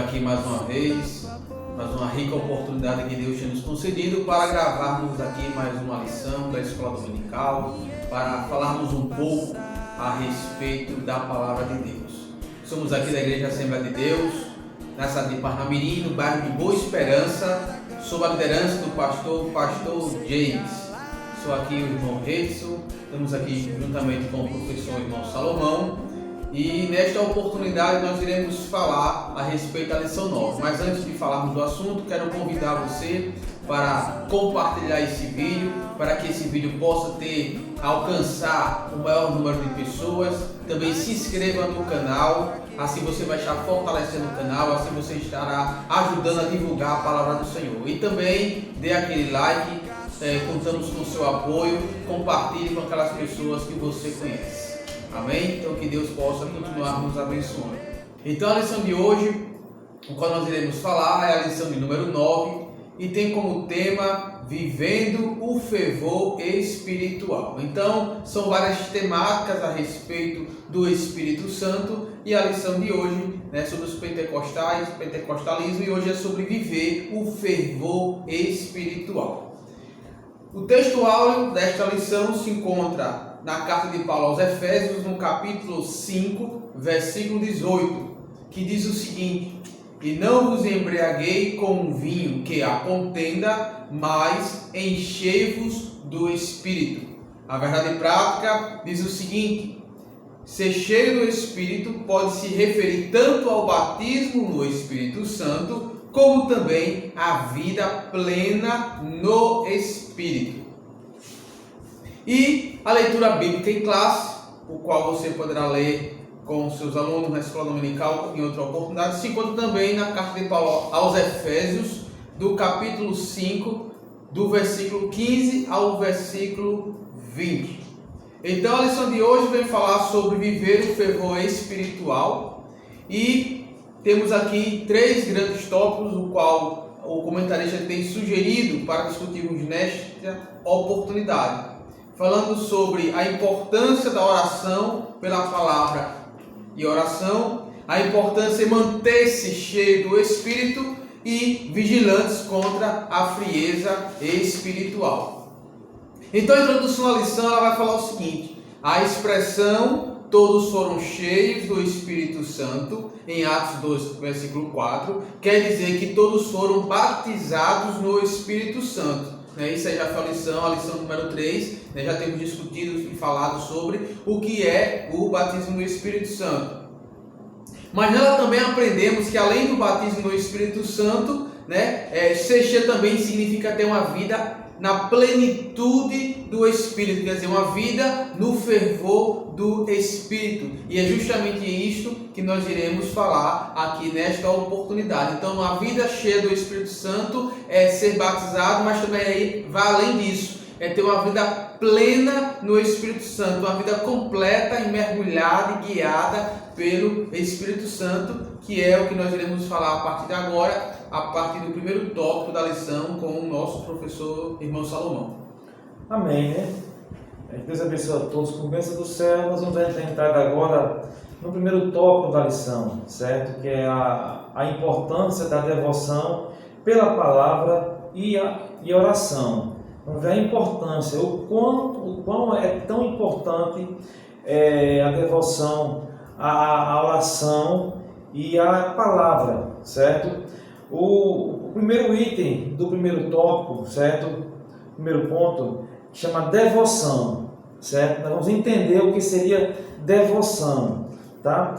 aqui mais uma vez, mais uma rica oportunidade que Deus tem nos concedido para gravarmos aqui mais uma lição da Escola Dominical, para falarmos um pouco a respeito da Palavra de Deus. Somos aqui da Igreja Assembleia de Deus, na cidade de Parnamirim, no bairro de Boa Esperança, sob a liderança do pastor James. Sou aqui o irmão Edson, estamos aqui juntamente com o professor irmão Salomão. E nesta oportunidade nós iremos falar a respeito da lição 9. Mas antes de falarmos do assunto, quero convidar você para compartilhar esse vídeo, para que esse vídeo possa alcançar o maior número de pessoas. Também se inscreva no canal, assim você vai estar fortalecendo o canal, assim você estará ajudando a divulgar a palavra do Senhor. E também dê aquele like, contamos com o seu apoio, compartilhe com aquelas pessoas que você conhece. Amém? Então que Deus possa continuar nos abençoando. Então a lição de hoje, o qual nós iremos falar, é a lição de número 9 e tem como tema Vivendo o Fervor Espiritual. Então são várias temáticas a respeito do Espírito Santo e a lição de hoje é sobre os pentecostais, pentecostalismo, e hoje é sobre viver o fervor espiritual. O texto áureo desta lição se encontra na carta de Paulo aos Efésios, no capítulo 5, versículo 18, que diz o seguinte: E não vos embriaguei com vinho, que há contenda, mas enchei-vos do Espírito. A verdade prática diz o seguinte: ser cheio do Espírito pode se referir tanto ao batismo no Espírito Santo, como também à vida plena no Espírito. E a leitura bíblica em classe, o qual você poderá ler com seus alunos na escola dominical em outra oportunidade, se encontra também na carta de Paulo aos Efésios, do capítulo 5, do versículo 15 ao versículo 20. Então a lição de hoje vem falar sobre viver o fervor espiritual e temos aqui três grandes tópicos, o qual o comentarista tem sugerido para discutirmos nesta oportunidade. Falando sobre a importância da oração pela palavra e oração, a importância de manter-se cheio do Espírito e vigilantes contra a frieza espiritual. Então a introdução à lição ela vai falar o seguinte: a expressão todos foram cheios do Espírito Santo, em Atos 2, versículo 4, quer dizer que todos foram batizados no Espírito Santo. Isso aí já foi a lição número 3, já temos discutido e falado sobre o que é o batismo no Espírito Santo. Mas nela também aprendemos que além do batismo no Espírito Santo, ser cheio também significa ter uma vida na plenitude do Espírito, quer dizer, uma vida no fervor do Espírito. E é justamente isto que nós iremos falar aqui nesta oportunidade. Então, a vida cheia do Espírito Santo é ser batizado, mas também vai além disso, é ter uma vida plena no Espírito Santo, uma vida completa e mergulhada e guiada pelo Espírito Santo, que é o que nós iremos falar a partir de agora, a partir do primeiro tópico da lição com o nosso professor irmão Salomão. Amém, né? Deus abençoe a todos com bênção do céu. Nós vamos entrar agora no primeiro tópico da lição, certo? Que é a importância da devoção pela palavra e a oração. Vamos ver a importância, o quão é tão importante a devoção, a oração e a palavra, certo? O primeiro item do primeiro tópico, certo? O primeiro ponto, chama devoção, certo? Nós vamos entender o que seria devoção, tá?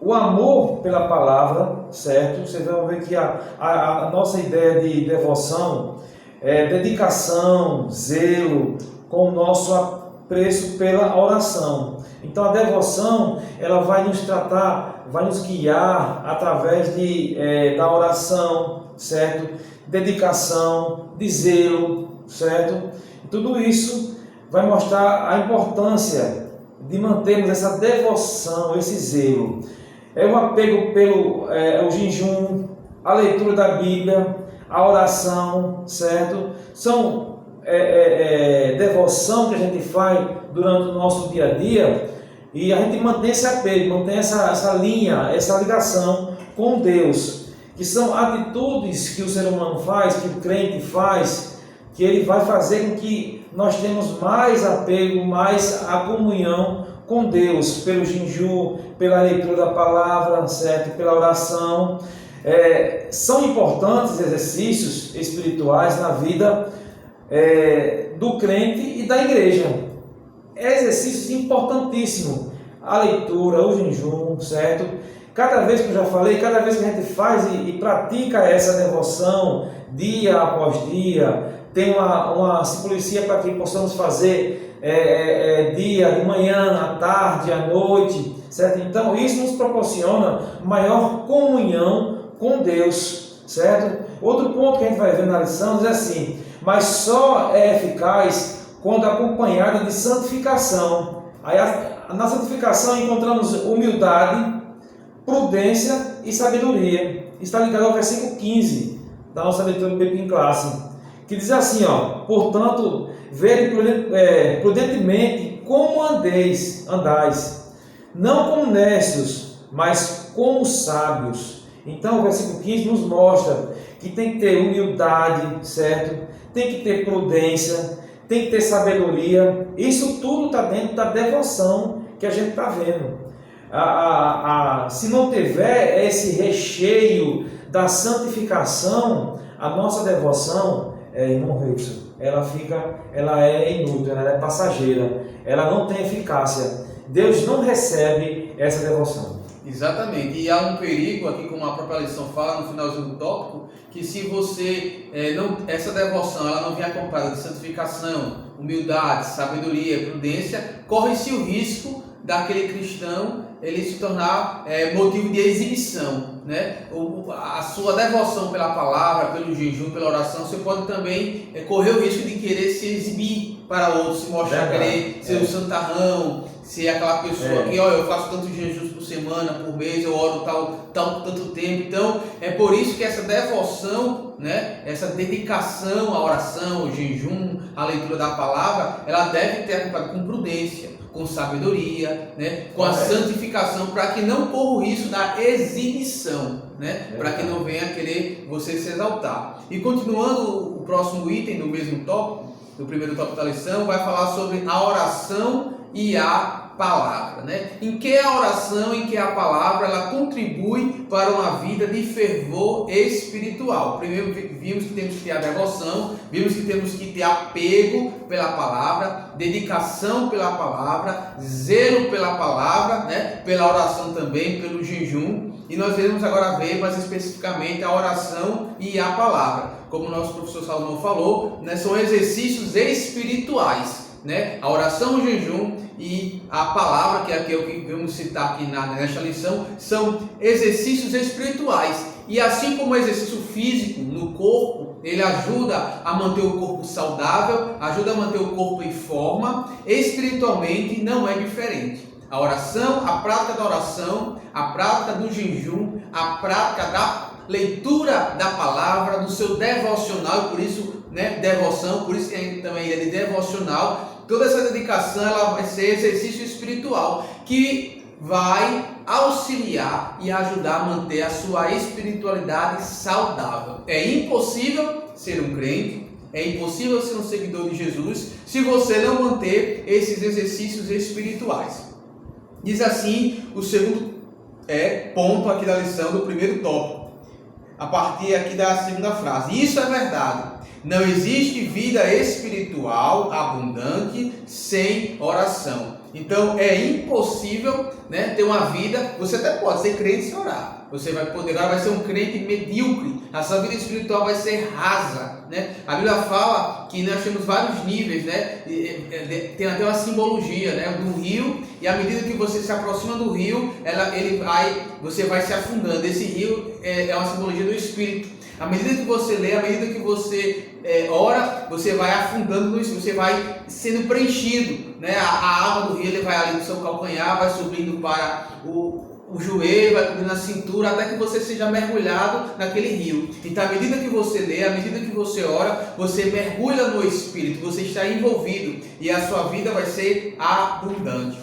O amor pela palavra, certo? Vocês vão ver que a nossa ideia de devoção é dedicação, zelo, com o nosso apreço pela oração. Então a devoção, ela vai nos tratar, vai nos guiar através da oração, certo? Dedicação, de zelo, certo? E tudo isso vai mostrar a importância de mantermos essa devoção, esse zelo. É o apego pelo o jejum, a leitura da Bíblia, a oração, certo? São devoção que a gente faz durante o nosso dia a dia, e a gente mantém esse apego, mantém essa linha, essa ligação com Deus, que são atitudes que o ser humano faz, que o crente faz, que ele vai fazer com que nós tenhamos mais apego, mais a comunhão com Deus, pelo jejum, pela leitura da palavra, certo? Pela oração. São importantes exercícios espirituais na vida do crente e da igreja. Exercícios importantíssimos. A leitura, o jejum, certo? Cada vez que eu já falei, cada vez que a gente faz e pratica essa devoção, dia após dia, tem uma se policia para que possamos fazer dia, de manhã, à tarde, à noite, certo? Então isso nos proporciona maior comunhão com Deus, certo? Outro ponto que a gente vai ver na lição diz assim: mas só é eficaz quando acompanhada de santificação. Aí na santificação encontramos humildade, prudência e sabedoria. Está ligado ao versículo 15 da nossa leitura do Bíblia em Classe, que diz assim, portanto, vede prudentemente como andais, não como necios, mas como sábios. Então o versículo 15 nos mostra que tem que ter humildade, certo? Tem que ter prudência, tem que ter sabedoria. Isso tudo está dentro da devoção que a gente está vendo. Se não tiver esse recheio da santificação, a nossa devoção, irmão Wilson, ela é inútil, ela é passageira, ela não tem eficácia. Deus não recebe essa devoção. Exatamente, e há um perigo aqui, como a própria lição fala no finalzinho do tópico, que se você essa devoção ela não vier acompanhada de santificação, humildade, sabedoria, prudência, corre-se o risco daquele cristão ele se tornar motivo de exibição, né? A sua devoção pela palavra, pelo jejum, pela oração, você pode também correr o risco de querer se exibir para outros, se mostrar, querer ser um santarrão, ser aquela pessoa que, eu faço tantos jejuns por semana, por mês, eu oro tanto tempo. Então, é por isso que essa devoção, né, essa dedicação à oração, ao jejum, à leitura da palavra, ela deve ter acompanhado com prudência, com sabedoria, né, com a santificação, para que não corra o risco da exibição, né, para que não venha querer você se exaltar. E continuando o próximo item do mesmo tópico, do primeiro tópico da lição, vai falar sobre a oração e a palavra, né? Em que a oração, em que a palavra, ela contribui para uma vida de fervor espiritual. Primeiro vimos que temos que ter a devoção, vimos que temos que ter apego pela palavra, dedicação pela palavra, zelo pela palavra, né? Pela oração também, pelo jejum. E nós iremos agora ver mais especificamente a oração e a palavra. Como o nosso professor Salomão falou, né? São exercícios espirituais, né? A oração, o jejum e a palavra, que é o que vamos citar aqui nesta lição, são exercícios espirituais. E assim como o exercício físico no corpo, ele ajuda a manter o corpo saudável, ajuda a manter o corpo em forma, espiritualmente não é diferente. A oração, a prática da oração, a prática do jejum, a prática da leitura da palavra, do seu devocional, por isso, né, devoção, por isso que também é de devocional. Toda essa dedicação ela vai ser exercício espiritual que vai auxiliar e ajudar a manter a sua espiritualidade saudável. É impossível ser um crente, é impossível ser um seguidor de Jesus se você não manter esses exercícios espirituais. Diz assim o segundo ponto aqui da lição do primeiro tópico, a partir aqui da segunda frase. Isso é verdade. Não existe vida espiritual abundante sem oração. Então é impossível, né, ter uma vida. Você até pode ser crente sem orar. Você agora vai ser um crente medíocre. A sua vida espiritual vai ser rasa, né? A Bíblia fala que nós temos vários níveis, né? Tem até uma simbologia, né, do rio. E à medida que você se aproxima do rio, você vai se afundando. Esse rio é uma simbologia do Espírito. À medida que você lê, à medida que você ora, você vai afundando no Espírito, você vai sendo preenchido, né? A água do rio ele vai ali no seu calcanhar, vai subindo para o joelho, vai cobrindo a cintura, até que você seja mergulhado naquele rio. Então, à medida que você lê, à medida que você ora, você mergulha no Espírito, você está envolvido e a sua vida vai ser abundante.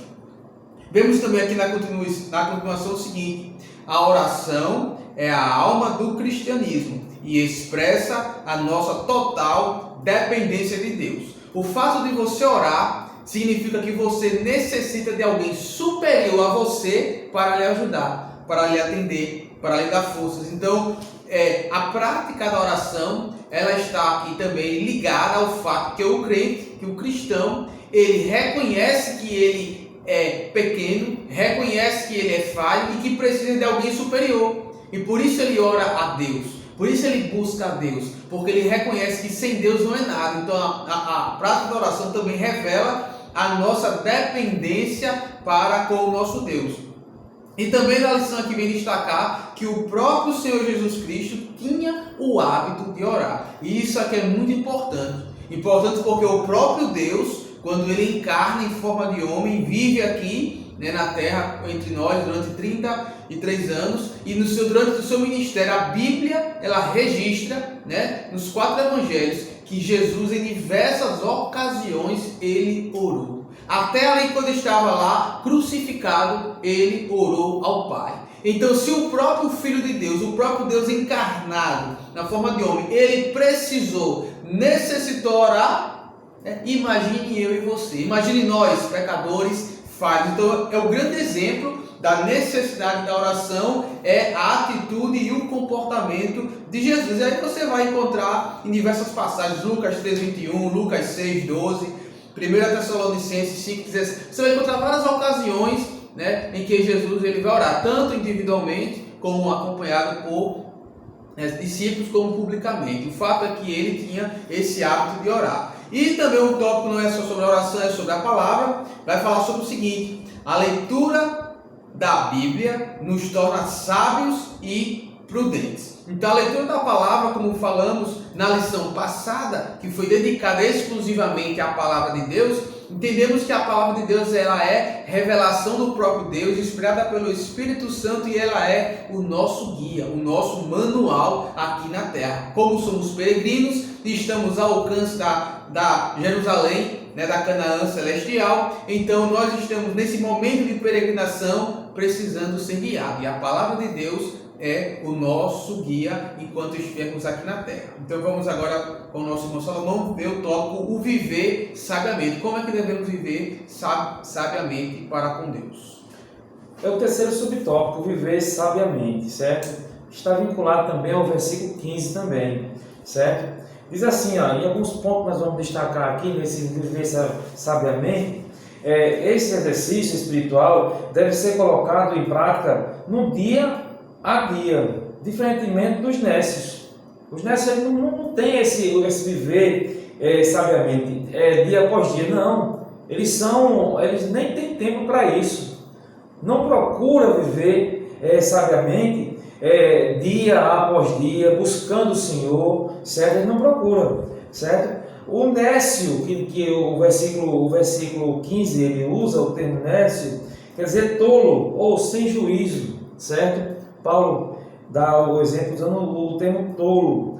Vemos também aqui na continuação o seguinte: a oração é a alma do cristianismo e expressa a nossa total dependência de Deus. O fato de você orar significa que você necessita de alguém superior a você para lhe ajudar, para lhe atender, para lhe dar forças. Então, a prática da oração, ela está aqui também ligada ao fato que o crente, que o cristão, ele reconhece que ele é pequeno, reconhece que ele é falho e que precisa de alguém superior. E por isso ele ora a Deus, por isso ele busca a Deus, porque ele reconhece que sem Deus não é nada. Então a prática da oração também revela a nossa dependência para com o nosso Deus. E também na lição aqui vem destacar que o próprio Senhor Jesus Cristo tinha o hábito de orar. E isso aqui é muito importante. Importante porque o próprio Deus, quando ele encarna em forma de homem, vive aqui, na terra entre nós durante 33 anos. E durante o seu ministério, a Bíblia ela registra, nos 4 evangelhos, que Jesus em diversas ocasiões ele orou. Até ali quando estava lá crucificado, ele orou ao Pai. Então, se o próprio Filho de Deus, o próprio Deus encarnado na forma de homem, ele necessitou orar, imagine eu e você, imagine nós, pecadores falhos. Então, é o grande exemplo da necessidade da oração, é a atitude e o comportamento de Jesus. E aí você vai encontrar em diversas passagens, Lucas 3:21, Lucas 6:12, 1 Tessalonicenses 5:17. Você vai encontrar várias ocasiões, em que Jesus ele vai orar, tanto individualmente como acompanhado por discípulos, como publicamente. O fato é que ele tinha esse hábito de orar. E também o tópico não é só sobre a oração, é sobre a palavra. Vai falar sobre o seguinte: a leitura da Bíblia nos torna sábios e prudentes. Então a leitura da palavra, como falamos na lição passada, que foi dedicada exclusivamente à palavra de Deus, entendemos que a palavra de Deus ela é revelação do próprio Deus, inspirada pelo Espírito Santo, e ela é o nosso guia, o nosso manual aqui na terra. Como somos peregrinos e estamos ao alcance da Jerusalém, da Canaã celestial, então nós estamos nesse momento de peregrinação precisando ser guiados, e a palavra de Deus é o nosso guia enquanto estivermos aqui na terra. Então vamos agora com o nosso irmão Salomão ver o tópico, o viver sabiamente. Como é que devemos viver sabiamente para com Deus? É o terceiro subtópico, viver sabiamente, certo? Está vinculado também ao versículo 15 também, certo? Diz assim, em alguns pontos nós vamos destacar aqui nesse viver sabiamente. Esse exercício espiritual deve ser colocado em prática no dia a dia, diferentemente dos nécios. Os nécios não têm esse viver sabiamente, dia após dia, não. Eles nem têm tempo para isso. Não procura viver sabiamente, dia após dia, buscando o Senhor, certo? Ele não procura, certo? O nécio, que o versículo 15 ele usa o termo nécio, quer dizer tolo ou sem juízo, certo? Paulo dá o exemplo usando o termo tolo.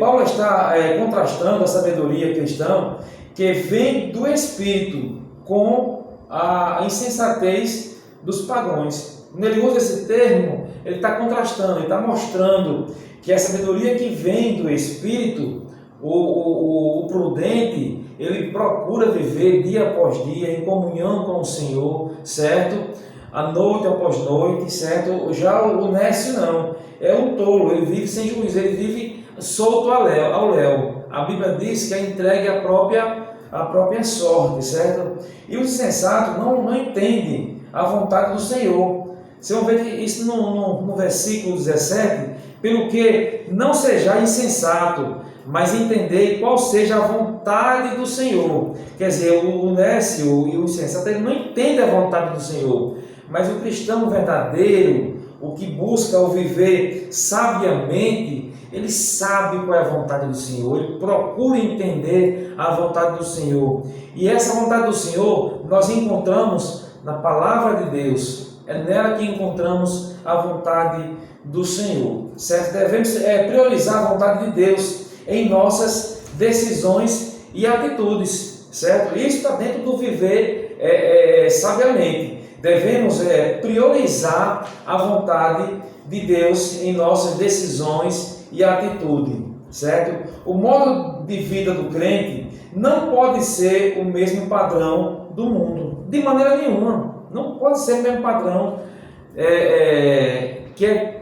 Paulo está contrastando a sabedoria cristã que vem do Espírito com a insensatez dos pagãos. Quando ele usa esse termo, ele está contrastando, ele está mostrando que a sabedoria que vem do Espírito, o prudente, ele procura viver dia após dia em comunhão com o Senhor, certo? A noite após noite, certo? Já o nécio não, é um tolo, ele vive sem juízo, ele vive solto ao léu. A Bíblia diz que é entregue à própria sorte, certo? E o insensato não entende a vontade do Senhor. Você vai ver isso no versículo 17, pelo que não seja insensato, mas entender qual seja a vontade do Senhor. Quer dizer, o nécio e o insensato, ele não entende a vontade do Senhor. Mas o cristão verdadeiro, o que busca o viver sabiamente, ele sabe qual é a vontade do Senhor, ele procura entender a vontade do Senhor. E essa vontade do Senhor nós encontramos na palavra de Deus, é nela que encontramos a vontade do Senhor, certo? Devemos priorizar a vontade de Deus em nossas decisões e atitudes, certo? Isso está dentro do viver sabiamente. devemos priorizar a vontade de Deus em nossas decisões e atitude, certo? O modo de vida do crente não pode ser o mesmo padrão do mundo, de maneira nenhuma. Não pode ser o mesmo padrão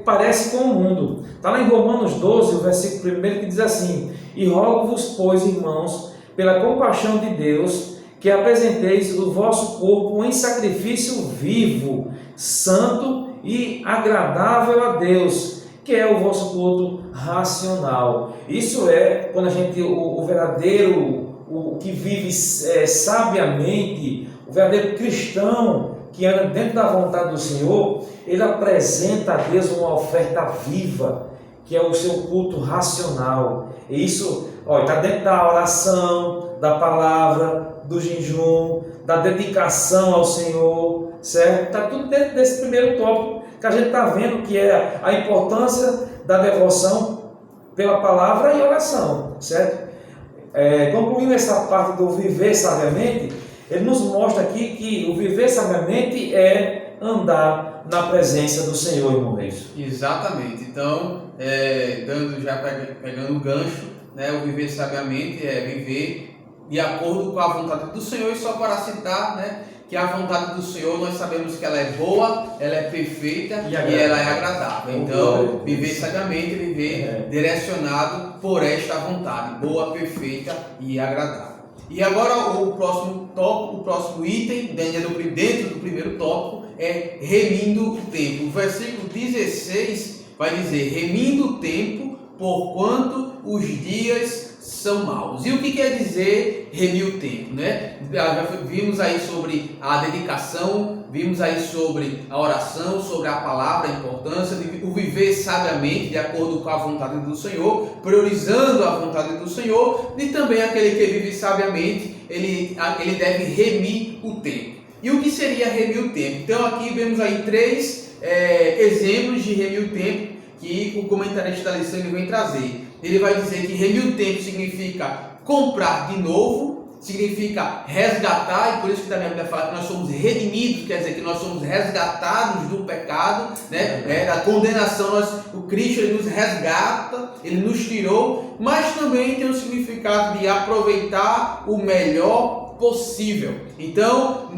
parece com o mundo. Está lá em Romanos 12, o versículo 1, que diz assim: e rogo-vos, pois, irmãos, pela compaixão de Deus, que apresenteis o vosso corpo em sacrifício vivo, santo e agradável a Deus, que é o vosso culto racional. Isso é quando a gente, o verdadeiro, o que vive sabiamente, o verdadeiro cristão que anda dentro da vontade do Senhor, ele apresenta a Deus uma oferta viva, que é o seu culto racional. E isso está dentro da oração, da palavra, do jejum, da dedicação ao Senhor, certo? Está tudo dentro desse primeiro tópico que a gente está vendo, que é a importância da devoção pela palavra e oração, certo? Concluindo essa parte do viver sabiamente, ele nos mostra aqui que o viver sabiamente é andar na presença do Senhor, irmão Reis. Exatamente. Então, pegando o gancho, né, o viver sabiamente é viver de acordo com a vontade do Senhor. E só para citar, né, que a vontade do Senhor, nós sabemos que ela é boa, ela é perfeita e ela é agradável. Então, viver sabiamente é viver direcionado por esta vontade, boa, perfeita e agradável. E agora o próximo tópico, o próximo item, dentro do primeiro tópico, é remindo o tempo. O versículo 16 vai dizer: remindo o tempo, porquanto os dias são maus. E o que quer dizer remir o tempo, né? Já vimos aí sobre a dedicação, vimos aí sobre a oração, sobre a palavra, a importância de o viver sabiamente, de acordo com a vontade do Senhor, priorizando a vontade do Senhor, e também aquele que vive sabiamente, ele deve remir o tempo. E o que seria remir o tempo? Então aqui vemos aí 3 exemplos de remir o tempo que o comentarista da lição ele vem trazer. Ele vai dizer que remir o tempo significa comprar de novo, significa resgatar, e por isso que também a Bíblia fala que nós somos redimidos, quer dizer que nós somos resgatados do pecado, né? Da condenação. O Cristo ele nos resgata, ele nos tirou, mas também tem o significado de aproveitar o melhor possível. Então,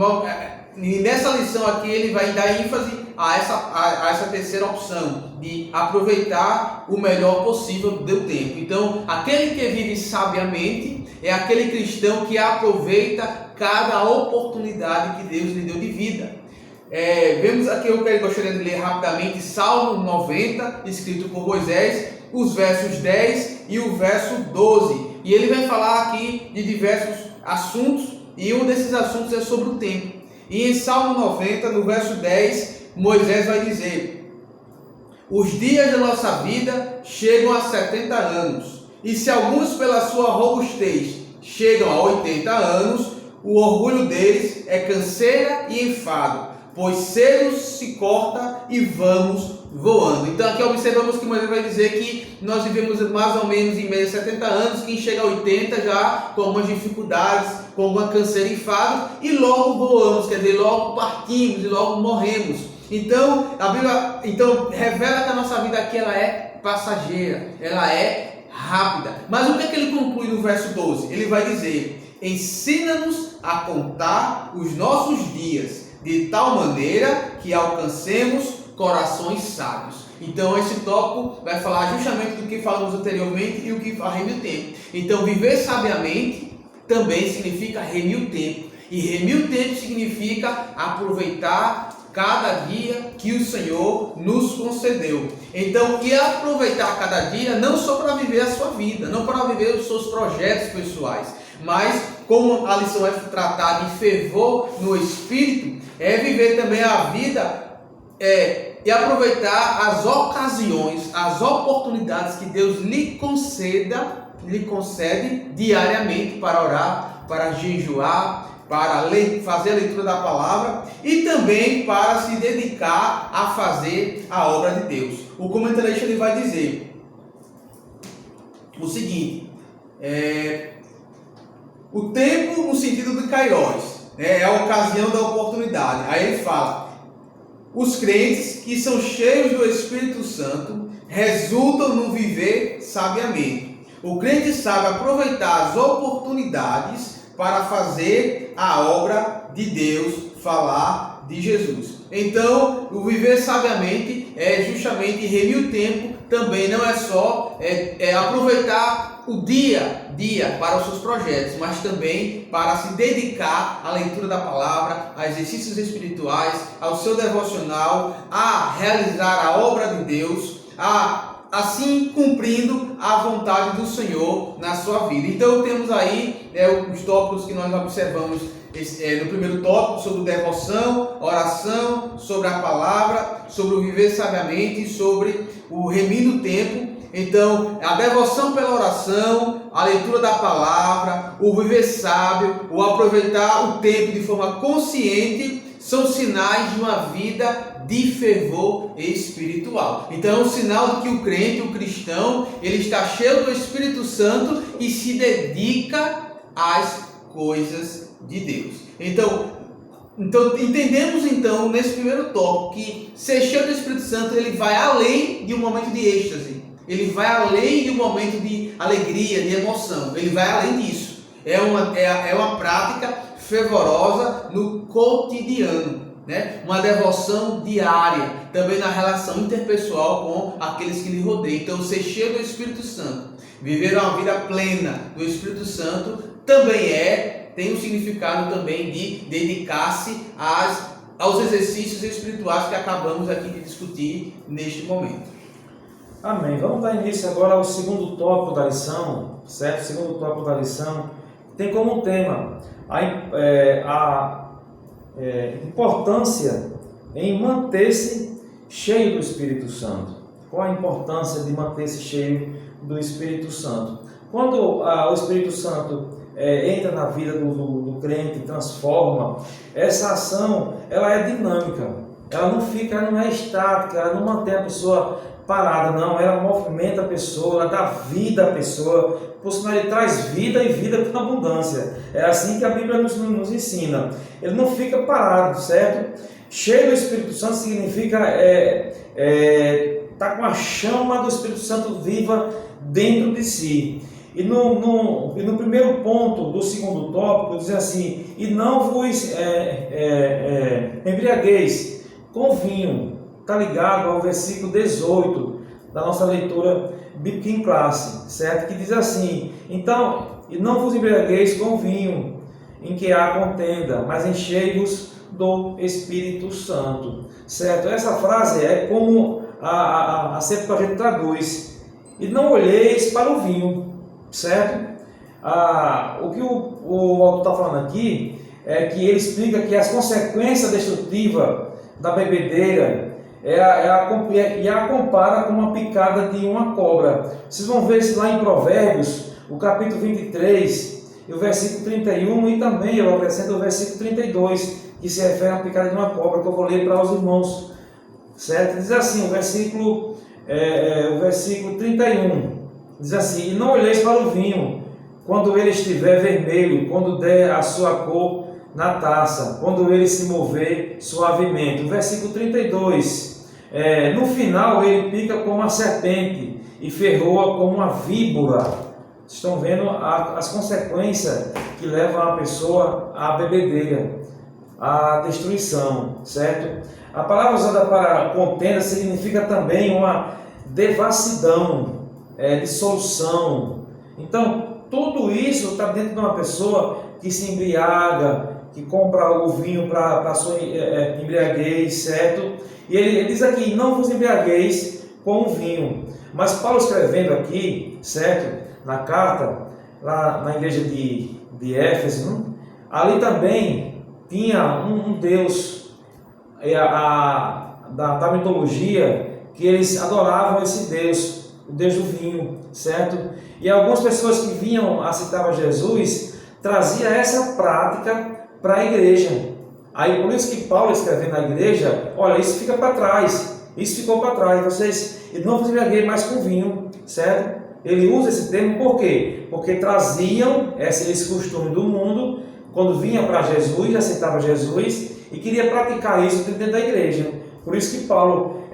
nessa lição aqui ele vai dar ênfase a essa terceira opção, de aproveitar o melhor possível do tempo. Então, aquele que vive sabiamente é aquele cristão que aproveita cada oportunidade que Deus lhe deu de vida. Vemos aqui, eu gostaria de ler rapidamente Salmo 90, escrito por Moisés, os versos 10 e o verso 12. E ele vai falar aqui de diversos assuntos, e um desses assuntos é sobre o tempo. E em Salmo 90, no verso 10, Moisés vai dizer: os dias da nossa vida chegam a 70 anos, e se alguns pela sua robustez chegam a 80 anos, o orgulho deles é canseira e enfado, pois cedo se corta e vamos voando. Então aqui observamos que Moisés vai dizer que nós vivemos mais ou menos em média 70 anos, quem chega a 80 já com algumas dificuldades, com alguma canseira e enfado, e logo voamos, quer dizer, logo partimos e logo morremos. Então a Bíblia revela que a nossa vida aqui ela é passageira, ela é rápida. Mas o que é que ele conclui no verso 12? Ele vai dizer: ensina-nos a contar os nossos dias, de tal maneira que alcancemos corações sábios. Então esse tópico vai falar justamente do que falamos anteriormente e o que reme o tempo. Então viver sabiamente também significa remir o tempo. E remir o tempo significa aproveitar cada dia que o Senhor nos concedeu. Então, e aproveitar cada dia não só para viver a sua vida, não para viver os seus projetos pessoais, mas como a lição é tratar de fervor no Espírito, é viver também a vida e aproveitar as ocasiões, as oportunidades que Deus lhe concede diariamente para orar, para jejuar, para fazer a leitura da palavra e também para se dedicar a fazer a obra de Deus. O comentarista ele vai dizer o seguinte: o tempo no sentido de Kairos É a ocasião da oportunidade. Aí ele fala: os crentes que são cheios do Espírito Santo resultam no viver sabiamente. O crente sabe aproveitar as oportunidades para fazer a obra de Deus, falar de Jesus. Então, o viver sabiamente é justamente remir o tempo, também não é só aproveitar o dia para os seus projetos, mas também para se dedicar à leitura da palavra, a exercícios espirituais, ao seu devocional, a realizar a obra de Deus, assim cumprindo a vontade do Senhor na sua vida. Então temos aí os tópicos que nós observamos no primeiro tópico, sobre devoção, oração, sobre a palavra, sobre o viver sabiamente, sobre o remir do tempo. Então, a devoção pela oração, a leitura da palavra, o viver sábio, o aproveitar o tempo de forma consciente, são sinais de uma vida de fervor espiritual. Então é um sinal de que o crente, o cristão, ele está cheio do Espírito Santo e se dedica às coisas de Deus. Então entendemos nesse primeiro tópico que ser cheio do Espírito Santo, ele vai além de um momento de êxtase, ele vai além de um momento de alegria, de emoção, ele vai além disso. É uma prática fervorosa no cotidiano, né? Uma devoção diária, também na relação interpessoal com aqueles que lhe rodeiam. Então, ser cheio do Espírito Santo, viver uma vida plena do Espírito Santo, também tem um significado também de dedicar-se aos exercícios espirituais que acabamos aqui de discutir neste momento. Amém. Vamos dar início agora ao segundo tópico da lição, certo? O segundo tópico da lição tem como tema a importância em manter-se cheio do Espírito Santo. Qual a importância de manter-se cheio do Espírito Santo? Quando o Espírito Santo entra na vida do crente, transforma, essa ação ela é dinâmica, ela não é estática, ela não mantém a pessoa parada, não, ela movimenta a pessoa, ela dá vida à pessoa, por sinal ele traz vida e vida com abundância. É assim que a Bíblia nos ensina. Ele não fica parado, certo? Cheio do Espírito Santo significa tá com a chama do Espírito Santo viva dentro de si. E no primeiro ponto do segundo tópico diz assim: e não vos embriagueis com vinho. Está ligado ao versículo 18 da nossa leitura bíblica em classe, certo? Que diz assim: então, e não vos embriagueis com vinho, em que há contenda, mas enchei-vos do Espírito Santo, certo? Essa frase é como a Septuaginta traduz: e não olheis para o vinho, certo? O que o autor está falando aqui é que ele explica que as consequências destrutivas da bebedeira e a compara com uma picada de uma cobra. Vocês vão ver isso lá em Provérbios, o capítulo 23, e o versículo 31, e também eu acrescento o versículo 32, que se refere à picada de uma cobra, que eu vou ler para os irmãos, certo? Diz assim, o versículo 31, diz assim: e não olheis para o vinho, quando ele estiver vermelho, quando der a sua cor na taça, quando ele se mover suavemente. O versículo 32, no final ele pica como uma serpente e ferroa como uma víbora. Estão vendo as consequências que levam a pessoa à bebedeira, à destruição, certo? A palavra usada para contenda significa também uma devassidão, dissolução. Então, tudo isso está dentro de uma pessoa que se embriaga, que compra o vinho para sua embriaguez, certo? E ele diz aqui: não vos embriagueis com o vinho. Mas Paulo escrevendo aqui, certo? Na carta, lá na igreja de Éfeso, ali também tinha um Deus da mitologia, que eles adoravam esse Deus, o Deus do vinho, certo? E algumas pessoas que vinham aceitar Jesus trazia essa prática para a igreja. Aí por isso que Paulo escrevendo na igreja: olha, isso fica para trás, isso ficou para trás, vocês não vos embriagueis mais com vinho, certo? Ele usa esse termo por quê? Porque traziam esse costume do mundo quando vinha para Jesus, aceitava Jesus e queria praticar isso dentro da igreja. Por isso que Paulo,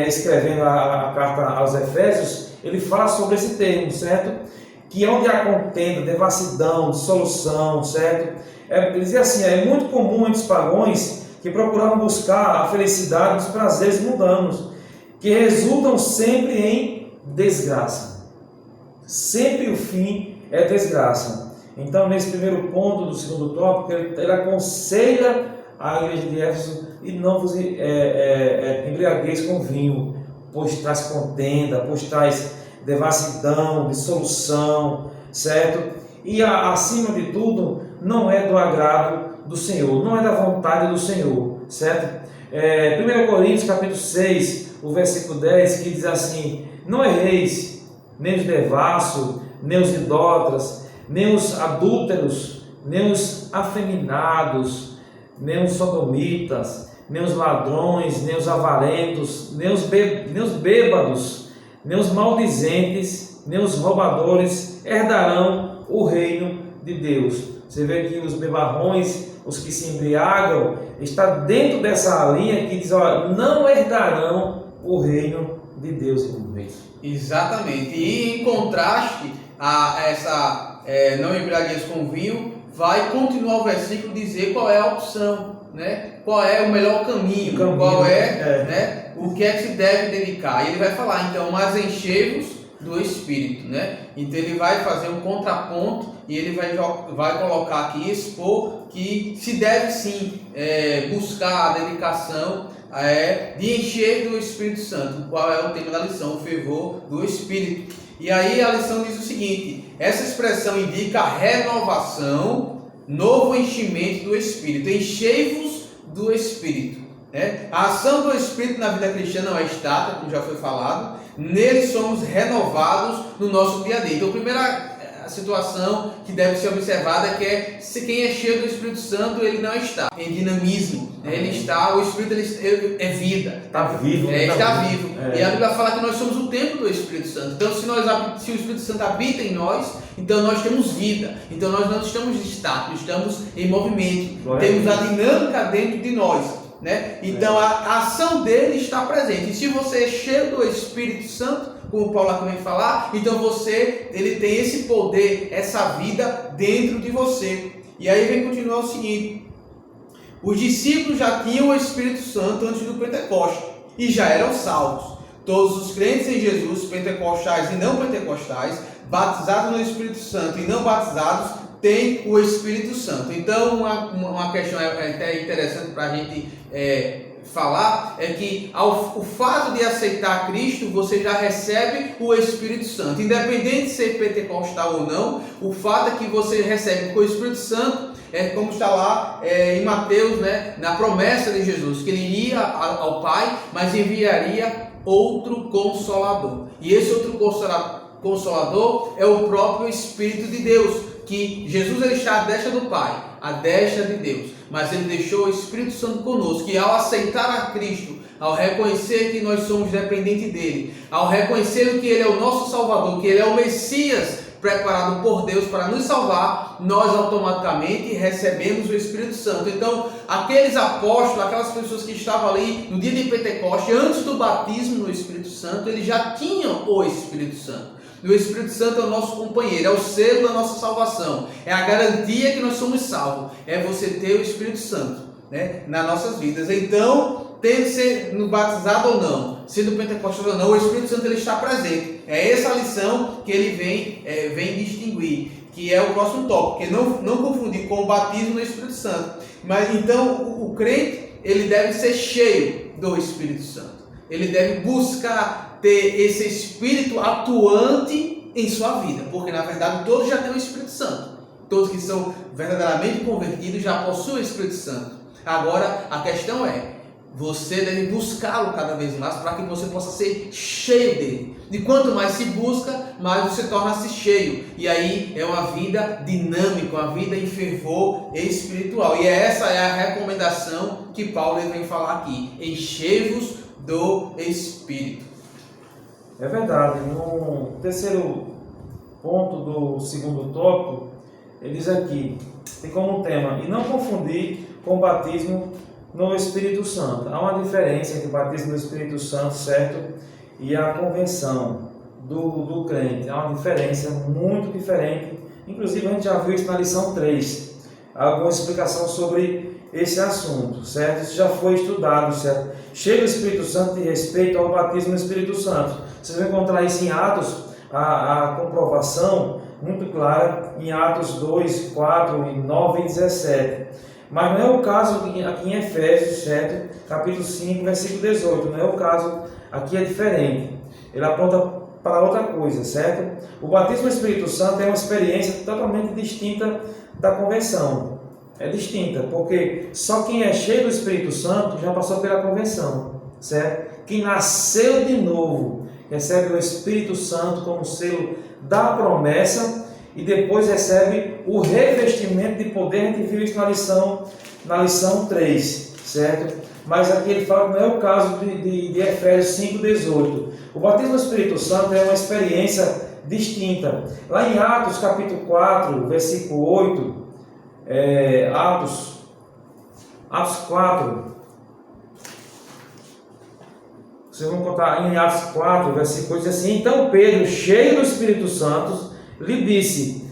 escrevendo a carta aos Efésios, ele fala sobre esse termo, certo? Que onde há contenda, devassidão, dissolução, certo? Ele dizia assim, é muito comum entre os pagãos que procuravam buscar a felicidade dos prazeres mundanos, que resultam sempre em desgraça. Sempre o fim é desgraça. Então, nesse primeiro ponto do segundo tópico, ele aconselha a igreja de Éfeso e não vos embriagueis com vinho, pois traz contenda, pois traz devassidão, dissolução, certo? E acima de tudo, não é do agrado do Senhor, não é da vontade do Senhor, certo? 1 Coríntios capítulo 6, o versículo 10, que diz assim: não erreis, nem os devassos, nem os idólatras, nem os adúlteros, nem os afeminados, nem os sodomitas, nem os ladrões, nem os avarentos, nem os bêbados, nem os maldizentes, nem os roubadores herdarão o reino de Deus. Você vê que os bebarrões, os que se embriagam, está dentro dessa linha que diz, olha, não herdarão o reino de Deus, irmãos. Exatamente. E em contraste a essa não embriagueis com vinho, vai continuar o versículo dizer qual é a opção, né? Qual é o melhor caminho, qual né? O que é que se deve dedicar. E ele vai falar, então, mas enchei-vos do Espírito, né? Então ele vai fazer um contraponto e ele vai colocar aqui, expor que se deve sim buscar a dedicação de encher do Espírito Santo. Qual é o tema da lição? O fervor do Espírito. E aí a lição diz o seguinte: essa expressão indica a renovação, novo enchimento do Espírito. Enchei-vos do Espírito. A ação do Espírito na vida cristã não é estática, como já foi falado. Nele somos renovados no nosso dia a dia. Então, a primeira situação que deve ser observada é que quem é cheio do Espírito Santo, ele não está em dinamismo. Ele está, o Espírito ele é vida. Está vivo. Está vivo. E a Bíblia fala que nós somos o templo do Espírito Santo. Então, se o Espírito Santo habita em nós, então nós temos vida. Então, nós não estamos estáticos, estamos em movimento. Temos a dinâmica dentro de nós. Né? Então a ação dele está presente. E se você é cheio do Espírito Santo, como o Paulo acabou de falar, então ele tem esse poder, essa vida dentro de você. E aí vem continuar o seguinte: os discípulos já tinham o Espírito Santo antes do Pentecostes e já eram salvos. Todos os crentes em Jesus, pentecostais e não pentecostais, batizados no Espírito Santo e não batizados, tem o Espírito Santo. Então uma questão até interessante para a gente falar é que o fato de aceitar Cristo, você já recebe o Espírito Santo, independente de ser pentecostal ou não. O fato é que você recebe o Espírito Santo, como está lá em Mateus, né, na promessa de Jesus, que ele iria ao Pai, mas enviaria outro Consolador. E esse outro Consolador é o próprio Espírito de Deus, que Jesus ele está à destra do Pai, à destra de Deus, mas ele deixou o Espírito Santo conosco, e ao aceitar a Cristo, ao reconhecer que nós somos dependentes dele, ao reconhecer que ele é o nosso Salvador, que ele é o Messias preparado por Deus para nos salvar, nós automaticamente recebemos o Espírito Santo. Então, aqueles apóstolos, aquelas pessoas que estavam ali no dia de Pentecostes, antes do batismo no Espírito Santo, eles já tinham o Espírito Santo. E o Espírito Santo é o nosso companheiro, é o selo da nossa salvação, é a garantia que nós somos salvos, é você ter o Espírito Santo, né, nas nossas vidas. Então, tem que ser no batizado ou não, sendo pentecostal ou não, o Espírito Santo ele está presente. É essa a lição que ele vem distinguir, que é o próximo tópico, que não confundir com o batismo no Espírito Santo. Mas então o crente ele deve ser cheio do Espírito Santo, ele deve buscar ter esse Espírito atuante em sua vida, porque na verdade todos já têm o Espírito Santo, todos que são verdadeiramente convertidos já possuem o Espírito Santo. Agora a questão você deve buscá-lo cada vez mais para que você possa ser cheio dele. E quanto mais se busca, mais você torna-se cheio. E aí é uma vida dinâmica, uma vida em fervor espiritual. E essa é a recomendação que Paulo vem falar aqui: enchei-vos do Espírito. É verdade. No terceiro ponto do segundo tópico, ele diz aqui, tem como tema, e não confundir com o batismo no Espírito Santo. Há uma diferença entre o batismo no Espírito Santo, certo? E a convenção do crente. Há uma diferença muito diferente. Inclusive, a gente já viu isso na lição 3. Alguma explicação sobre esse assunto, certo? Isso já foi estudado, certo? Chega o Espírito Santo de respeito ao batismo no Espírito Santo. Vocês vão encontrar isso em Atos, a comprovação muito clara em Atos 2, 4, 9 e 17. Mas não é o caso aqui em Efésios, certo? Capítulo 5, versículo 18. Não é o caso, aqui é diferente. Ele aponta para outra coisa, certo? O batismo no Espírito Santo é uma experiência totalmente distinta da convenção. É distinta, porque só quem é cheio do Espírito Santo já passou pela convenção, certo? Quem nasceu de novo recebe o Espírito Santo como selo da promessa e depois recebe o revestimento de poder. A gente viu isso na lição 3, certo? Mas aqui ele fala que não é o caso de Efésios 5,18. O batismo do Espírito Santo é uma experiência distinta. Lá em Atos capítulo 4, versículo 8, Atos 4, vocês vão contar em Atos 4, versículo 8, diz assim: então Pedro, cheio do Espírito Santo, lhe disse,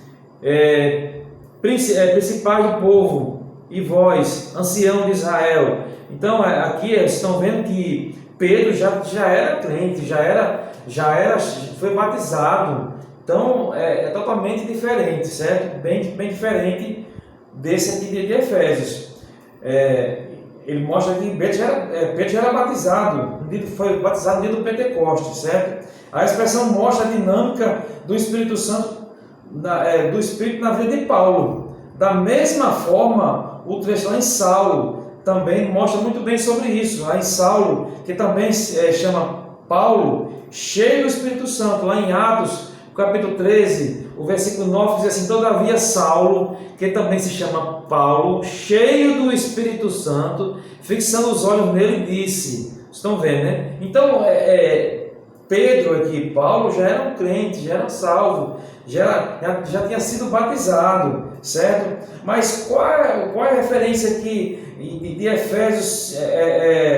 principais do povo, e vós, ancião de Israel. Então aqui eles estão vendo que Pedro já era crente, foi batizado. Então é totalmente diferente, certo? Bem diferente desse aqui de Efésios. Ele mostra que Pedro já era batizado, foi batizado no dia do Pentecostes, certo? A expressão mostra a dinâmica do Espírito Santo, do Espírito na vida de Paulo. Da mesma forma, o trecho lá em Saulo também mostra muito bem sobre isso. Lá em Saulo, que também chama Paulo, cheio do Espírito Santo. Lá em Atos, capítulo 13, o versículo 9 diz assim: todavia Saulo, que também se chama Paulo, cheio do Espírito Santo, fixando os olhos nele, disse. Estão vendo, né? Então, Pedro aqui, Paulo, já era um crente, já era salvo, já tinha sido batizado, certo? Mas qual é a referência aqui de Efésios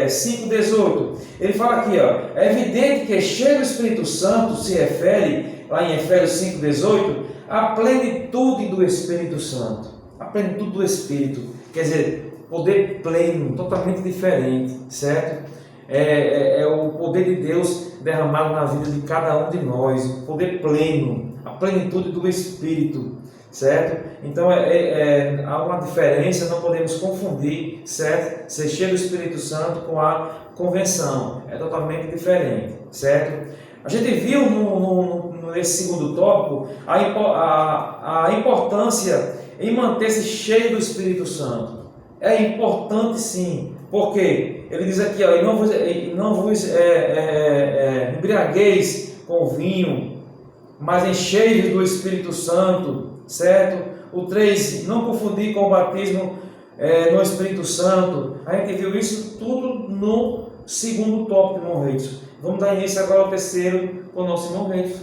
5,18? Ele fala aqui, ó, é evidente que cheio do Espírito Santo se refere, lá em Efésios 5,18, à plenitude do Espírito Santo. A plenitude do Espírito, quer dizer, poder pleno, totalmente diferente, certo? É o poder de Deus derramado na vida de cada um de nós, o poder pleno, a plenitude do Espírito, certo? Então há uma diferença, não podemos confundir, certo? Ser cheio do Espírito Santo com a convenção, é totalmente diferente, certo? A gente viu nesse segundo tópico a importância em manter-se cheio do Espírito Santo. É importante sim, porque ele diz aqui, ó, não vos embriagueis com vinho, mas enchei-vos do Espírito Santo, certo? O 3, não confundir com o batismo no Espírito Santo. A gente viu isso tudo no segundo tópico, irmão Reis. Vamos dar início agora ao terceiro com o nosso irmão Reis.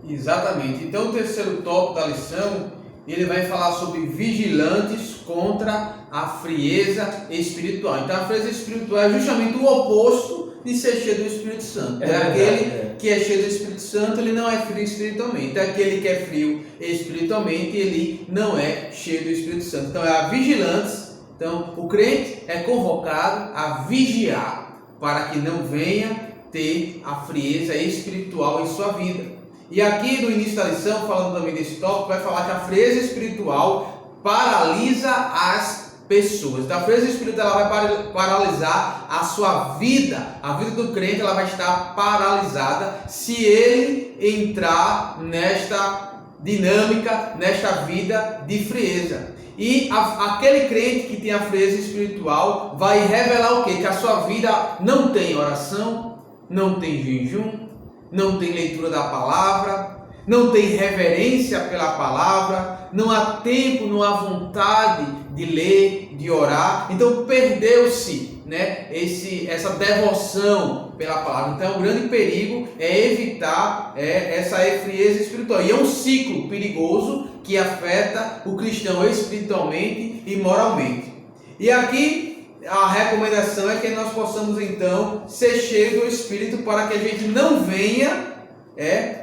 Exatamente. Então o terceiro tópico da lição, ele vai falar sobre vigilantes contra a frieza espiritual. Então a frieza espiritual é justamente o oposto de ser cheio do Espírito Santo. Aquele que é cheio do Espírito Santo, ele não é frio espiritualmente. Aquele que é frio espiritualmente, ele não é cheio do Espírito Santo. Então é a vigilância. Então o crente é convocado a vigiar para que não venha ter a frieza espiritual em sua vida. E aqui no início da lição, falando também desse tópico, vai falar que a frieza espiritual paralisa as pessoas. Então a frieza espiritual vai paralisar a sua vida. A vida do crente ela vai estar paralisada se ele entrar nesta dinâmica, nesta vida de frieza. E aquele crente que tem a frieza espiritual vai revelar o quê? Que a sua vida não tem oração, não tem jejum, não tem leitura da palavra, não tem reverência pela palavra, não há tempo, não há vontade de ler, de orar. Então perdeu-se né, essa devoção pela palavra. Então, o grande perigo é evitar essa frieza espiritual. E é um ciclo perigoso que afeta o cristão espiritualmente e moralmente. E aqui a recomendação é que nós possamos então ser cheios do Espírito para que a gente não venha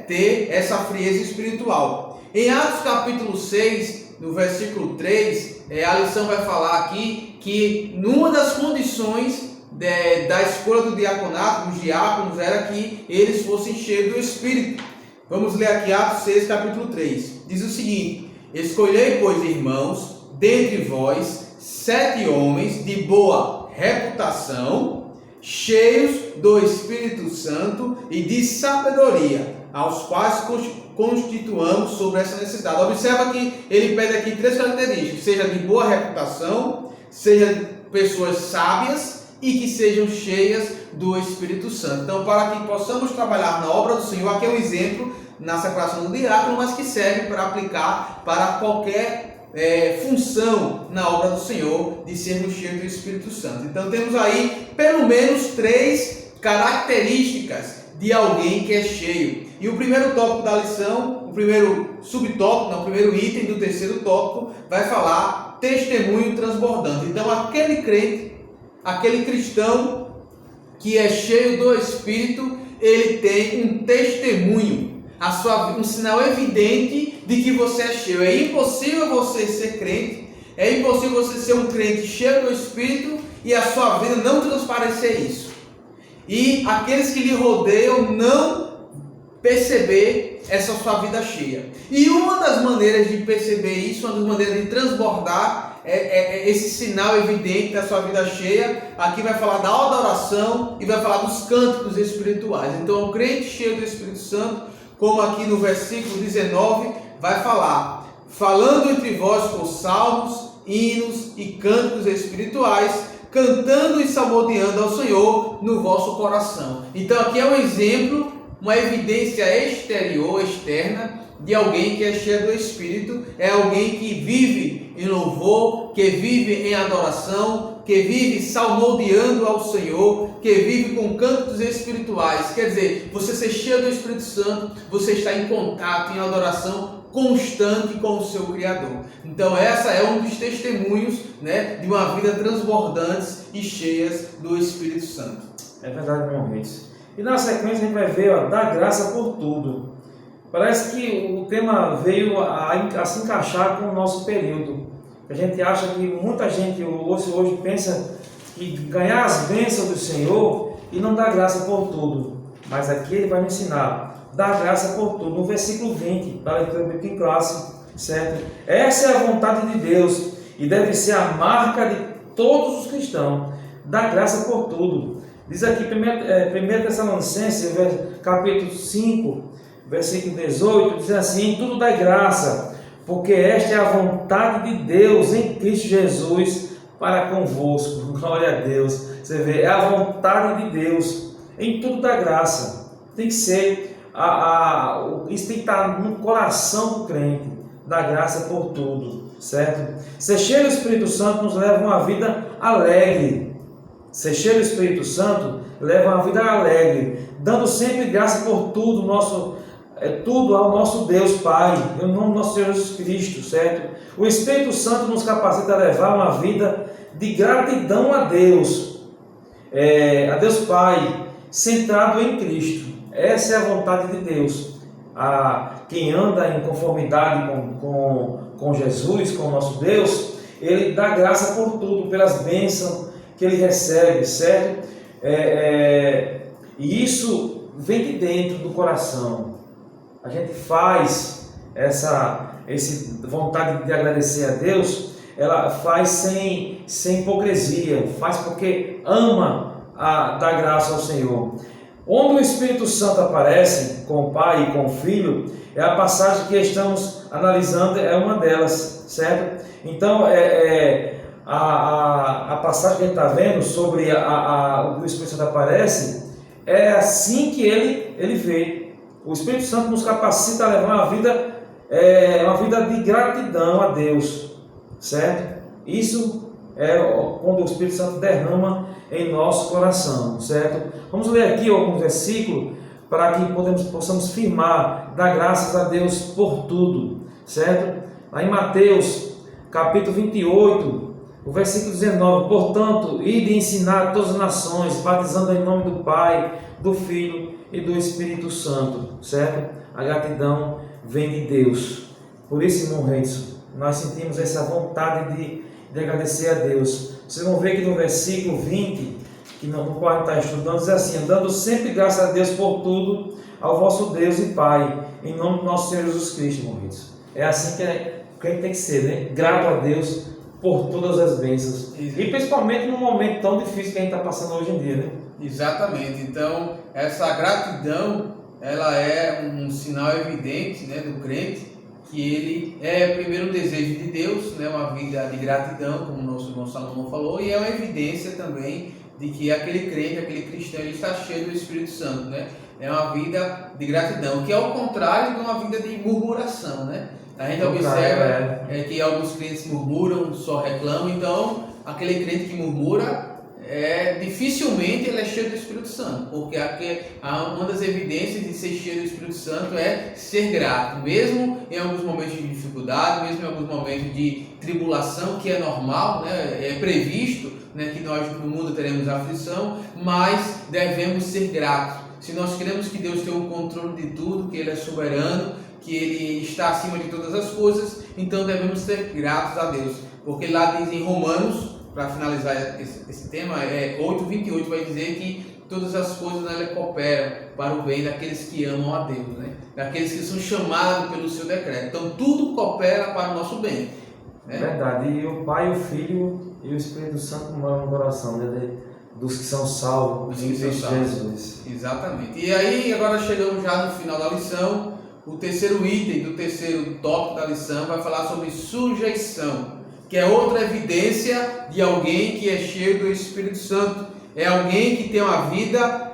ter essa frieza espiritual. Em Atos capítulo 6, no versículo 3, a lição vai falar aqui que numa das condições da escolha do diaconato, dos diáconos, era que eles fossem cheios do Espírito. Vamos ler aqui Atos 6, capítulo 3. Diz o seguinte: escolhei, pois, irmãos, dentre vós 7 homens de boa reputação, cheios do Espírito Santo e de sabedoria, aos quais constituamos sobre essa necessidade. Observa que ele pede aqui 3 características: seja de boa reputação, seja pessoas sábias e que sejam cheias do Espírito Santo. Então, para que possamos trabalhar na obra do Senhor, aqui é um exemplo na separação do diácono, mas que serve para aplicar para qualquer função na obra do Senhor, de sermos cheios do Espírito Santo. Então, temos aí pelo menos 3 características de alguém que é cheio. E o primeiro tópico da lição, o primeiro subtópico, o primeiro item do terceiro tópico, vai falar testemunho transbordante. Então, aquele crente, aquele cristão que é cheio do Espírito, ele tem um testemunho, um sinal evidente de que você é cheio. É impossível você ser crente, é impossível você ser um crente cheio do Espírito e a sua vida não transparecer isso. E aqueles que lhe rodeiam não perceber essa sua vida cheia. E uma das maneiras de perceber isso, uma das maneiras de transbordar esse sinal evidente da sua vida cheia, aqui vai falar da adoração e vai falar dos cânticos espirituais. Então, o crente cheio do Espírito Santo, como aqui no versículo 19, vai falar: falando entre vós com salmos, hinos e cânticos espirituais, cantando e salmodiando ao Senhor no vosso coração. Então, aqui é um exemplo, uma evidência exterior, externa, de alguém que é cheio do Espírito. É alguém que vive em louvor, que vive em adoração, que vive salmodiando ao Senhor, que vive com cânticos espirituais. Quer dizer, você ser cheio do Espírito Santo, você está em contato, em adoração constante com o seu Criador. Então, essa é um dos testemunhos, de uma vida transbordantes e cheias do Espírito Santo. É verdade, meu irmão. E na sequência a gente vai ver, dar graça por tudo. Parece que o tema veio a se encaixar com o nosso período. A gente acha que muita gente hoje pensa que ganhar as bênçãos do Senhor e não dar graça por tudo. Mas aqui ele vai me ensinar, dar graça por tudo. No versículo 20, para a leitura bíblica em classe, certo? Essa é a vontade de Deus e deve ser a marca de todos os cristãos, dar graça por tudo. Diz aqui 1 Tessalonicenses, capítulo 5, versículo 18, diz assim: tudo dá graça, porque esta é a vontade de Deus em Cristo Jesus para convosco. Glória a Deus. Você vê, é a vontade de Deus, em tudo dá graça. Tem que ser, isso tem que estar no coração do crente, dar graça por tudo, certo? Ser cheio do Espírito Santo nos leva a uma vida alegre. Ser cheio do Espírito Santo leva uma vida alegre, dando sempre graça por tudo, tudo ao nosso Deus Pai, em nome do nosso Senhor Jesus Cristo, certo? O Espírito Santo nos capacita a levar uma vida de gratidão a Deus Pai, centrado em Cristo. Essa é a vontade de Deus. Quem anda em conformidade com Jesus, com o nosso Deus, ele dá graça por tudo, pelas bênçãos que ele recebe, certo? E isso vem de dentro do coração. A gente faz essa vontade de agradecer a Deus, ela faz sem hipocrisia, faz porque ama dar graça ao Senhor. Onde o Espírito Santo aparece com o Pai e com o Filho, é a passagem que estamos analisando, é uma delas, certo? Então, a passagem que a gente está vendo sobre o Espírito Santo aparece, é assim que ele vê. O Espírito Santo nos capacita a levar uma vida de gratidão a Deus, certo? Isso é quando o Espírito Santo derrama em nosso coração, certo? Vamos ler aqui alguns versículos para que possamos firmar, dar graças a Deus por tudo, certo? Lá em Mateus, capítulo 28, o versículo 19: portanto, ide ensinar a todas as nações, batizando em nome do Pai, do Filho e do Espírito Santo, certo? A gratidão vem de Deus. Por isso, irmão Reis, nós sentimos essa vontade de agradecer a Deus. Vocês vão ver que no versículo 20, que no qual está estudando, diz assim: dando sempre graças a Deus por tudo, ao vosso Deus e Pai, em nome do nosso Senhor Jesus Cristo, irmão Reis. É assim que a gente tem que ser, né? Grato a Deus por todas as bênçãos. E principalmente num momento tão difícil que a gente está passando hoje em dia, né? Exatamente. Então, essa gratidão, ela é um sinal evidente, né, do crente, que ele é primeiro um desejo de Deus, né, uma vida de gratidão, como o nosso irmão Salomão falou, e é uma evidência também de que aquele crente, aquele cristão, ele está cheio do Espírito Santo, né? É uma vida de gratidão, que é o contrário de uma vida de murmuração, né? A gente observa que alguns crentes murmuram, só reclamam. Então aquele crente que murmura, dificilmente ele é cheio do Espírito Santo, porque uma das evidências de ser cheio do Espírito Santo é ser grato, mesmo em alguns momentos de dificuldade, mesmo em alguns momentos de tribulação, que é normal, né? É previsto, né, que nós no mundo teremos aflição, mas devemos ser gratos. Se nós queremos que Deus tenha o controle de tudo, que Ele é soberano, que Ele está acima de todas as coisas, então devemos ser gratos a Deus, porque lá diz em Romanos, para finalizar esse tema, 8:28 vai dizer que todas as coisas nela cooperam para o bem daqueles que amam a Deus, né? Daqueles que são chamados pelo seu decreto. Então tudo coopera para o nosso bem, né? Verdade. E o Pai, o Filho e o Espírito Santo moram no coração, né, dos que são salvos em Cristo Jesus. Exatamente. E aí agora chegamos já no final da lição. O terceiro item do terceiro tópico da lição vai falar sobre sujeição, que é outra evidência de alguém que é cheio do Espírito Santo. É alguém que tem uma vida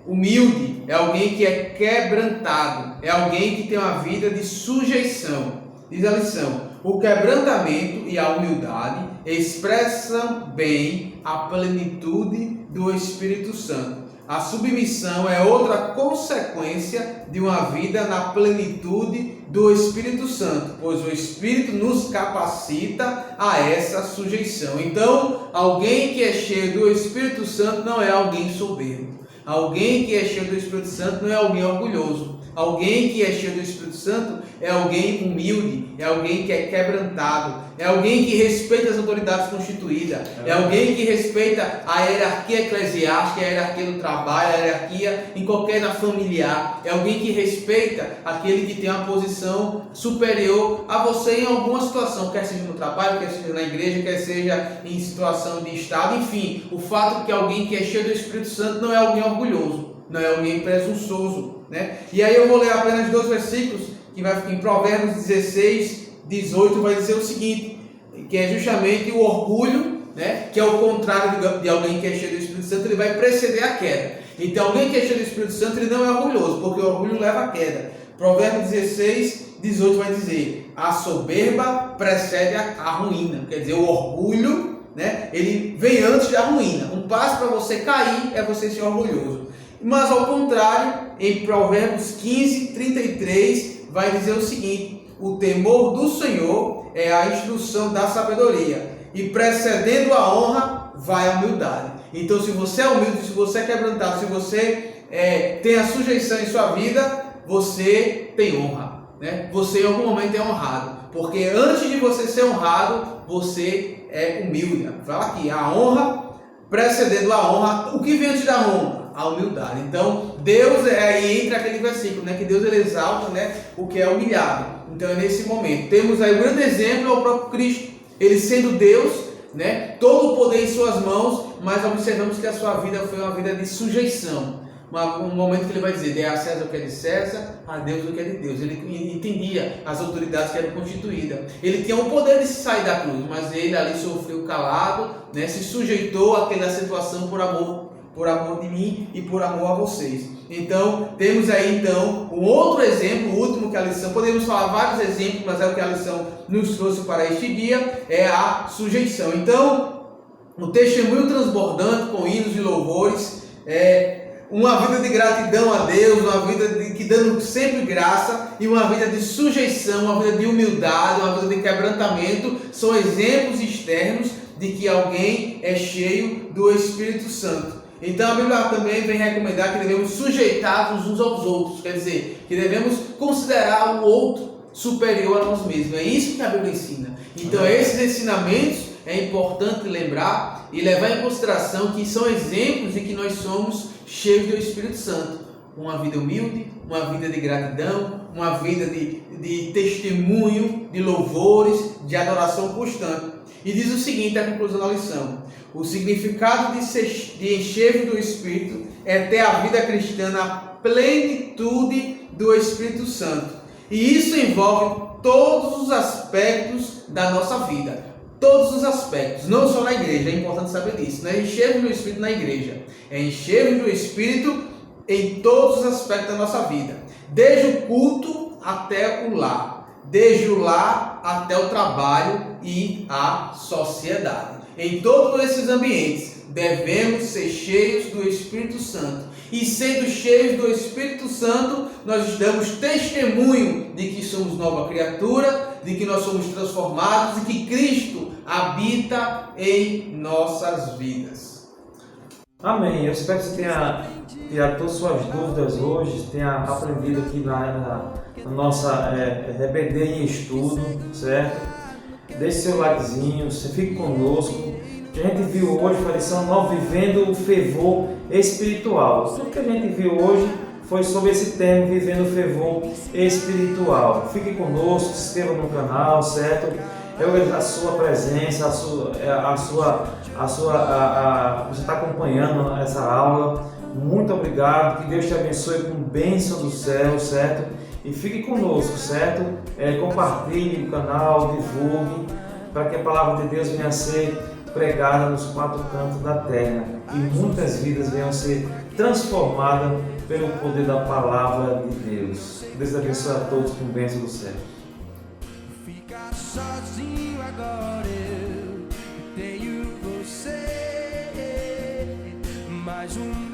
humilde, é alguém que é quebrantado, é alguém que tem uma vida de sujeição. Diz a lição: o quebrantamento e a humildade expressam bem a plenitude do Espírito Santo. A submissão é outra consequência de uma vida na plenitude do Espírito Santo, pois o Espírito nos capacita a essa sujeição. Então, alguém que é cheio do Espírito Santo não é alguém soberbo. Alguém que é cheio do Espírito Santo não é alguém orgulhoso. Alguém que é cheio do Espírito Santo é alguém humilde, é alguém que é quebrantado, é alguém que respeita as autoridades constituídas, é alguém que respeita a hierarquia eclesiástica, a hierarquia do trabalho, a hierarquia na familiar, é alguém que respeita aquele que tem uma posição superior a você em alguma situação, quer seja no trabalho, quer seja na igreja, quer seja em situação de estado, enfim. O fato é que alguém que é cheio do Espírito Santo não é alguém orgulhoso, não é alguém presunçoso, né? E aí eu vou ler apenas 2 versículos, que vai em Provérbios 16:18, vai dizer o seguinte, que é justamente o orgulho, né? Que é o contrário de alguém que é cheio do Espírito Santo, ele vai preceder a queda. Então alguém que é cheio do Espírito Santo, ele não é orgulhoso, porque o orgulho leva à queda. Provérbios 16:18 vai dizer: a soberba precede a ruína. Quer dizer, o orgulho, né? Ele vem antes da ruína. Um passo para você cair é você ser orgulhoso. Mas ao contrário, em Provérbios 15:33 vai dizer o seguinte: o temor do Senhor é a instrução da sabedoria, e precedendo a honra vai a humildade. Então, se você é humilde, se você é quebrantado, se você tem a sujeição em sua vida, você tem honra, né? Você em algum momento é honrado, porque antes de você ser honrado, você é humilde. Fala aqui, a honra, precedendo a honra. O que vem antes da honra? A humildade. Então Deus, aí entra aquele versículo, né, que Deus ele exalta, né, o que é humilhado. Então é nesse momento. Temos aí um grande exemplo, é o próprio Cristo. Ele sendo Deus, né, todo o poder em suas mãos, mas observamos que a sua vida foi uma vida de sujeição. Um momento que ele vai dizer: dê a César o que é de César, a Deus o que é de Deus. Ele entendia as autoridades que eram constituídas. Ele tinha o poder de sair da cruz, mas ele ali sofreu calado, né, se sujeitou àquela situação por amor de mim e por amor a vocês. Então, temos aí então um outro exemplo, o último que a lição, podemos falar vários exemplos, mas é o que a lição nos trouxe para este dia, é a sujeição. Então, o testemunho transbordante com hinos e louvores, uma vida de gratidão a Deus, uma vida que dando sempre graça, e uma vida de sujeição, uma vida de humildade, uma vida de quebrantamento, são exemplos externos de que alguém é cheio do Espírito Santo. Então a Bíblia também vem recomendar que devemos sujeitar-nos uns aos outros, quer dizer, que devemos considerar o outro superior a nós mesmos. É isso que a Bíblia ensina. Então esses ensinamentos é importante lembrar e levar em consideração que são exemplos de que nós somos cheios do Espírito Santo. Uma vida humilde, uma vida de gratidão, uma vida de testemunho, de louvores, de adoração constante. E diz o seguinte, a conclusão da lição: o significado de encher do Espírito é ter a vida cristã na plenitude do Espírito Santo. E isso envolve todos os aspectos da nossa vida. Todos os aspectos, não só na igreja, é importante saber disso. Não é encher do Espírito na igreja, é encher do Espírito em todos os aspectos da nossa vida. Desde o culto até o lar, desde o lar até o trabalho e a sociedade. Em todos esses ambientes, devemos ser cheios do Espírito Santo. E sendo cheios do Espírito Santo, nós damos testemunho de que somos nova criatura, de que nós somos transformados e que Cristo habita em nossas vidas. Amém. Eu espero que você tenha tirado todas as suas dúvidas hoje, tenha aprendido aqui na nossa RBD em estudo, certo? Deixe seu likezinho, você fique conosco. A gente viu hoje foi a lição 9, vivendo o fervor espiritual. Tudo que a gente viu hoje foi sobre esse tema, vivendo o fervor espiritual. Fique conosco, se inscreva no canal, certo? Eu agradeço a sua presença, você está acompanhando essa aula. Muito obrigado, que Deus te abençoe com bênção do céu, certo? E fique conosco, certo? Compartilhe o canal, divulgue, para que a palavra de Deus venha a ser pregada nos 4 cantos da terra e muitas vidas venham a ser transformadas pelo poder da palavra de Deus. Deus abençoe a todos com bênção do céu. Ficar sozinho agora, eu tenho você, mais um